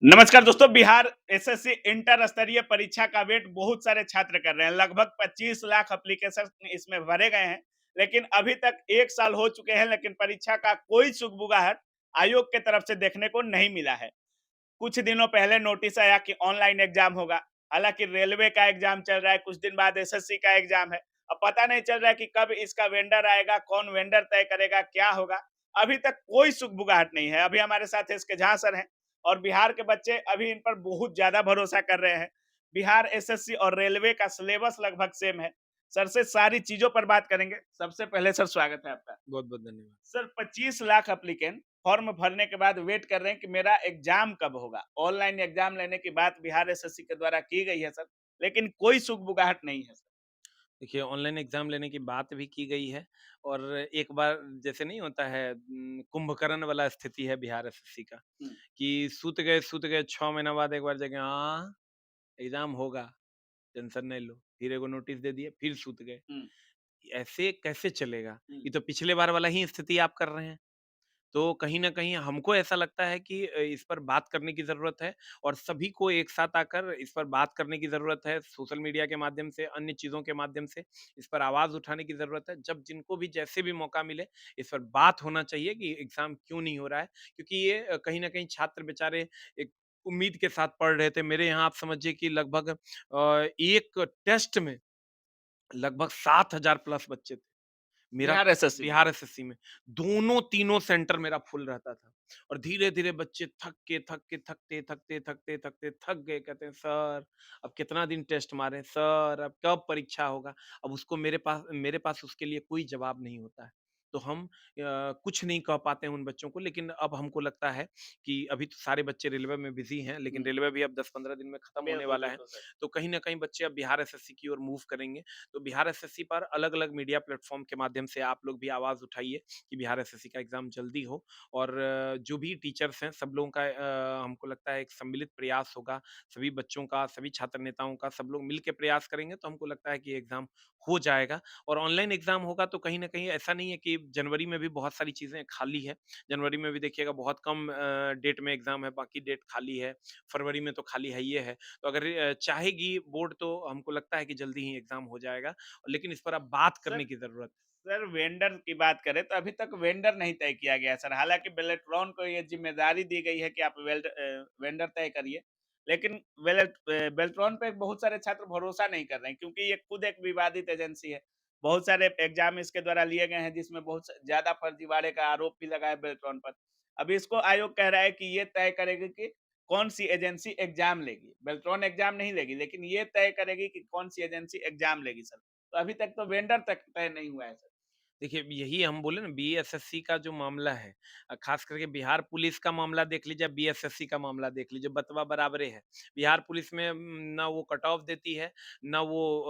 नमस्कार दोस्तों। Bihar SSC inter स्तरीय परीक्षा का वेट बहुत सारे छात्र कर रहे हैं। लगभग 25 लाख एप्लीकेशन इसमें भरे गए हैं, लेकिन अभी तक 1 साल हो चुके हैं, लेकिन परीक्षा का कोई सुगबुगाहट आयोग के तरफ से देखने को नहीं मिला है। कुछ दिनों पहले नोटिस आया कि ऑनलाइन एग्जाम होगा। हालांकि रेलवे का एग्जाम चल रहा है, कुछ दिन बाद एसएससी का एग्जाम है। अब पता नहीं चल रहा है कि कब इसका वेंडर आएगा, कौन वेंडर तय करेगा, क्या होगा। अभी तक कोई सुगबुगाहट नहीं है। अभी हमारे साथ इसके झा सर हैं और बिहार के बच्चे अभी इन पर बहुत ज्यादा भरोसा कर रहे हैं। बिहार एसएससी और रेलवे का सिलेबस लगभग सेम है। सर से सारी चीजों पर बात करेंगे। सबसे पहले सर, स्वागत है आपका। बहुत-बहुत धन्यवाद। सर, 25 लाख एप्लीकेंट फॉर्म भरने के बाद वेट कर रहे हैं कि मेरा एग्जाम कब होगा। ऑनलाइन एग्जाम लेने की बात बिहार एसएससी के द्वारा की गई है सर, लेकिन कोई सुगबुगाहट नहीं है सर। देखिए ऑनलाइन एग्ज़ाम लेने की बात भी की गई है और एक बार जैसे नहीं होता है कुंभकर्ण वाला स्थिति है बिहार एसएससी का हम्म, कि सूत गए 6 महीना बाद एक बार जाके हाँ, एग्ज़ाम होगा, टेंशन नहीं लो। फिर एगो नोटिस दे दिए, फिर सूत गए। हम्म, ऐसे कैसे चलेगा? हम्म। ये तो पिछले बार वाला ही स्थिति आप कर रहे हैं। तो कहीं न कहीं हमको ऐसा लगता है कि इस पर बात करने की ज़रूरत है और सभी को एक साथ आकर इस पर बात करने की ज़रूरत है। सोशल मीडिया के माध्यम से, अन्य चीज़ों के माध्यम से इस पर आवाज़ उठाने की ज़रूरत है। जब जिनको भी जैसे भी मौका मिले, इस पर बात होना चाहिए कि एग्ज़ाम क्यों नहीं हो रहा है। क्योंकि ये कहीं न कहीं छात्र बेचारे एक उम्मीद के साथ पढ़ रहे थे। मेरे यहाँ आप समझिए कि लगभग एक टेस्ट में लगभग 7,000 प्लस बच्चे थे। मेरा बिहार एसएससी में। बिहार एसएससी में, दोनों तीनों सेंटर मेरा फुल रहता था और धीरे-धीरे बच्चे थकते थक गए, कहते हैं सर अब कितना दिन टेस्ट मारें, सर अब कब परीक्षा होगा? अब उसको मेरे पास उसके लिए कोई जवाब नहीं होता है। तो हम कुछ नहीं कह पाते हैं उन बच्चों को, लेकिन अब हमको लगता है कि अभी तो सारे बच्चे रेलवे में बिज़ी हैं, लेकिन हम्म, रेलवे भी अब 10-15 दिन में खत्म होने बिल्कुल वाला है। बिल्कुल सर। तो कहीं न कहीं बच्चे अब बिहार एसएससी की ओर मूव करेंगे। तो बिहार एसएससी पर अलग-अलग मीडिया प्लेटफ़ॉर्म के माध्यम से आप लोग भी आवाज़ उठाइए कि बिहार एसएससी का एग्ज़ाम जल्दी हो और जो भी टीचर्स हैं सब लोगों का हमको लगता है एक सम्मिलित प्रयास होगा, सभी बच्चों का, सभी छात्र नेताओं का, सब लोग मिल के प्रयास करेंगे तो हमको लगता है कि एग्ज़ाम हो जाएगा और ऑनलाइन एग्ज़ाम होगा तो कहीं न कहीं ऐसा नहीं है कि जनवरी में भी बहुत सारी चीज़ें खाली है। जनवरी में भी देखिएगा बहुत कम डेट में एग्ज़ाम है, बाकी डेट खाली है। फरवरी में तो खाली है ही है। तो अगर चाहेगी बोर्ड तो हमको लगता है कि जल्दी ही एग्ज़ाम हो जाएगा। लेकिन इस पर अब बात सर करने की ज़रूरत है। सर, वेंडर की बात करें तो अभी तक वेंडर नहीं तय किया गया है सर। हालांकि बेलेट्रॉन को ये जिम्मेदारी दी गई है कि आप वेंडर तय करिए, लेकिन बेल्ट्रॉन पे बहुत सारे छात्र भरोसा नहीं कर रहे हैं, क्योंकि ये खुद एक विवादित एजेंसी है। बहुत सारे एग्जाम इसके द्वारा लिए गए हैं, जिसमें बहुत ज्यादा फर्जीवाड़े का आरोप भी लगा है बेल्ट्रॉन पर। अभी इसको आयोग कह रहा है कि ये तय करेगी कि कौन सी एजेंसी एग्जाम लेगी। बेल्ट्रॉन एग्जाम नहीं लेगी, लेकिन ये तय करेगी कि कौन सी एजेंसी एग्जाम लेगी सर। तो अभी तक तो वेंडर तक तय नहीं हुआ है सर। देखिए, यही हम बोले ना बीएसएससी का जो मामला है ख़ास करके बिहार पुलिस का मामला देख लीजिए, बीएसएससी का मामला देख लीजिए, बतवा बराबरे है। बिहार पुलिस में ना वो कट ऑफ देती है, ना वो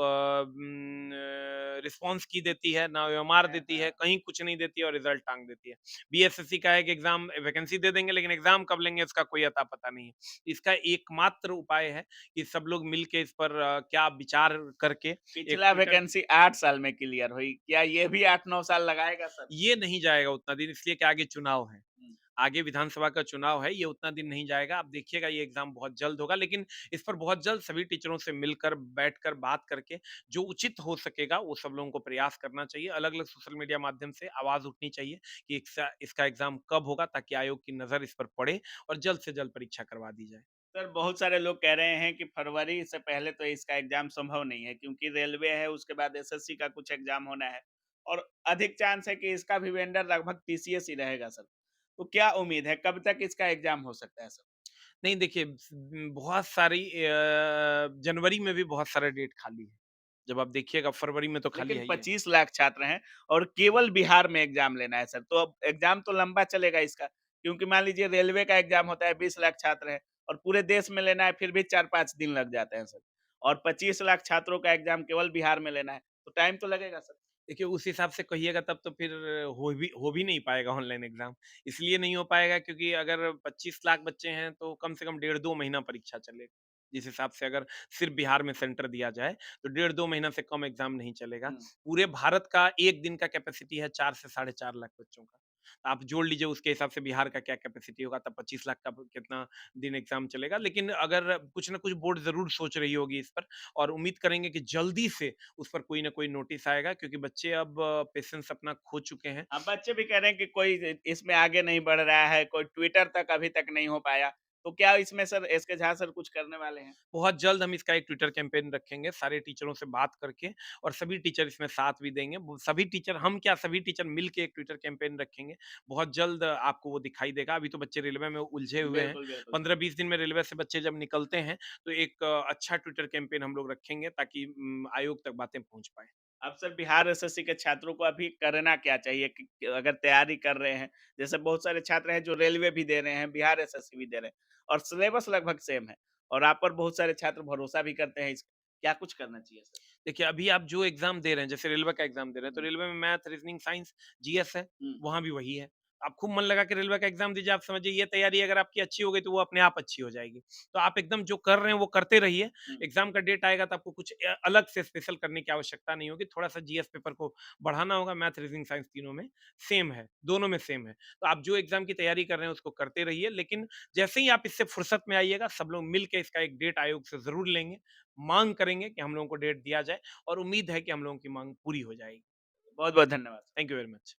रिस्पॉन्स की देती है, ना ओएमआर हाँ, देती है, हाँ। कहीं कुछ नहीं देती है और रिज़ल्ट टाँग देती है। बीएसएससी का है कि एग्ज़ाम वैकेंसी दे देंगे, लेकिन एग्ज़ाम कब लेंगे इसका कोई अता-पता नहीं है। इसका एकमात्र उपाय है कि सब लोग मिल के इस पर क्या विचार करके एक पिछला इंटर वैकेंसी 8 साल में क्लियर हुई। क्या ये भी 8-9 साल लगाएगा सर? ये नहीं जाएगा उतना दिन इसलिए कि आगे चुनाव है। हुँ। आगे विधानसभा का चुनाव है, ये उतना दिन नहीं जाएगा। आप देखिएगा ये एग्ज़ाम बहुत जल्द होगा, लेकिन इस पर बहुत जल्द सभी टीचरों से मिलकर, बैठकर बात करके जो उचित हो सकेगा, वो सब लोगों को प्रयास करना चाहिए। अलग-अलग सोशल मीडिया माध्यम से आवाज़ उठनी चाहिए कि इसका एग्ज़ाम कब होगा ताकि आयोग की नज़र इस पर पड़े और जल्द से जल्द परीक्षा करवा दी जाए। सर, बहुत सारे लोग कह रहे हैं कि फरवरी से पहले तो इसका एग्ज़ाम संभव नहीं है, क्योंकि रेलवे है, उसके बाद एसएससी का कुछ एग्ज़ाम होना है और अधिक चांस है कि इसका भी वेंडर लगभग टीसीएस ही रहेगा सर। तो क्या उम्मीद है, कब तक इसका एग्ज़ाम हो सकता है सर? नहीं देखिए बहुत सारी जनवरी में भी बहुत सारे डेट खाली है। जब आप देखिएगा फरवरी में तो खाली लेकिन है ही है। 25 लाख छात्र हैं और केवल बिहार में एग्ज़ाम लेना है सर। तो अब एग्ज़ाम तो लंबा चलेगा इसका, क्योंकि मान लीजिए रेलवे का एग्ज़ाम होता है, 20 लाख छात्र हैं और पूरे देश में लेना है, फिर भी 4-5 दिन लग जाते हैं सर। और 25 लाख छात्रों का एग्ज़ाम केवल बिहार में लेना है, तो टाइम तो लगेगा सर। देखिए, उस हिसाब से कहिएगा तब तो फिर हो भी नहीं पाएगा ऑनलाइन एग्ज़ाम। इसलिए नहीं हो पाएगा क्योंकि अगर 25 लाख बच्चे हैं तो कम से कम डेढ़ 2 महीना परीक्षा चलेगा। जिस हिसाब से अगर सिर्फ़ बिहार में सेंटर दिया जाए, तो डेढ़ 2 महीना से कम एग्ज़ाम नहीं चलेगा। हुँ। पूरे भारत का 1 दिन का कैपेसिटी है 4 से साढ़े 4 लाख बच्चों का। आप जोड़ लीजिए उसके हिसाब से बिहार का क्या कैपेसिटी होगा, तब 25 लाख का कितना दिन एग्ज़ाम चलेगा। लेकिन अगर कुछ न कुछ बोर्ड ज़रूर सोच रही होगी इस पर, और उम्मीद करेंगे कि जल्दी से उस पर कोई न कोई नोटिस आएगा, क्योंकि बच्चे अब पेशेंस अपना खो चुके हैं। अब बच्चे भी कह रहे हैं कि कोई इसमें आगे नहीं बढ़ रहा है, कोई ट्विटर तक अभी तक नहीं हो पाया। तो क्या इसमें सर एसके झा सर कुछ करने वाले हैं? बहुत जल्द हम इसका एक ट्विटर कैंपेन रखेंगे, सारे टीचरों से बात करके, और सभी टीचर इसमें साथ भी देंगे। वो सभी टीचर, हम क्या सभी टीचर मिल के एक ट्विटर कैंपेन रखेंगे। बहुत जल्द आपको वो दिखाई देगा। अभी तो बच्चे रेलवे में उलझे हुए हैं। बिल्कुल, बिल्कुल सर। 15-20 दिन में रेलवे से बच्चे जब निकलते हैं, तो एक अच्छा ट्विटर कैंपेन हम लोग रखेंगे, ताकि आयोग तक बातें पहुँच पाएँ। अब सर बिहार एसएससी के छात्रों को अभी करना क्या चाहिए कि अगर तैयारी कर रहे हैं, जैसे बहुत सारे छात्र हैं जो रेलवे भी दे रहे हैं, बिहार एसएससी भी दे रहे हैं और सिलेबस लगभग सेम है और आप पर बहुत सारे छात्र भरोसा भी करते हैं इस क्या कुछ करना चाहिए सर? देखिए, अभी आप जो एग्ज़ाम दे रहे हैं, जैसे रेलवे का एग्ज़ाम दे रहे हैं, तो हुँ, रेलवे में मैथ, रीज़निंग, साइंस, जीएस है, हुँ, वहाँ भी वही है। आप खूब मन लगा के रेलवे का एग्ज़ाम दीजिए, आप समझिए ये तैयारी अगर आपकी अच्छी हो गई, तो वो अपने आप अच्छी हो जाएगी। तो आप एकदम जो कर रहे हैं, वो करते रहिए। हुँ। एग्ज़ाम का डेट आएगा, तो आपको कुछ अलग से स्पेशल करने की आवश्यकता नहीं होगी। थोड़ा-सा जीएस पेपर को बढ़ाना होगा, मैथ, रीज़निंग, साइंस तीनों में सेम है, दोनों में सेम है। तो आप जो एग्ज़ाम की तैयारी कर रहे हैं, उसको करते रहिए, लेकिन जैसे ही आप इससे फुर्सत में आइएगा, सब लोग मिल के इसका एक डेट आयोग से ज़रूर लेंगे, माँग करेंगे कि हम लोगों को डेट दिया जाए, और उम्मीद है कि हम लोगों की माँग पूरी हो जाएगी। बहुत-बहुत धन्यवाद। Thank you very much.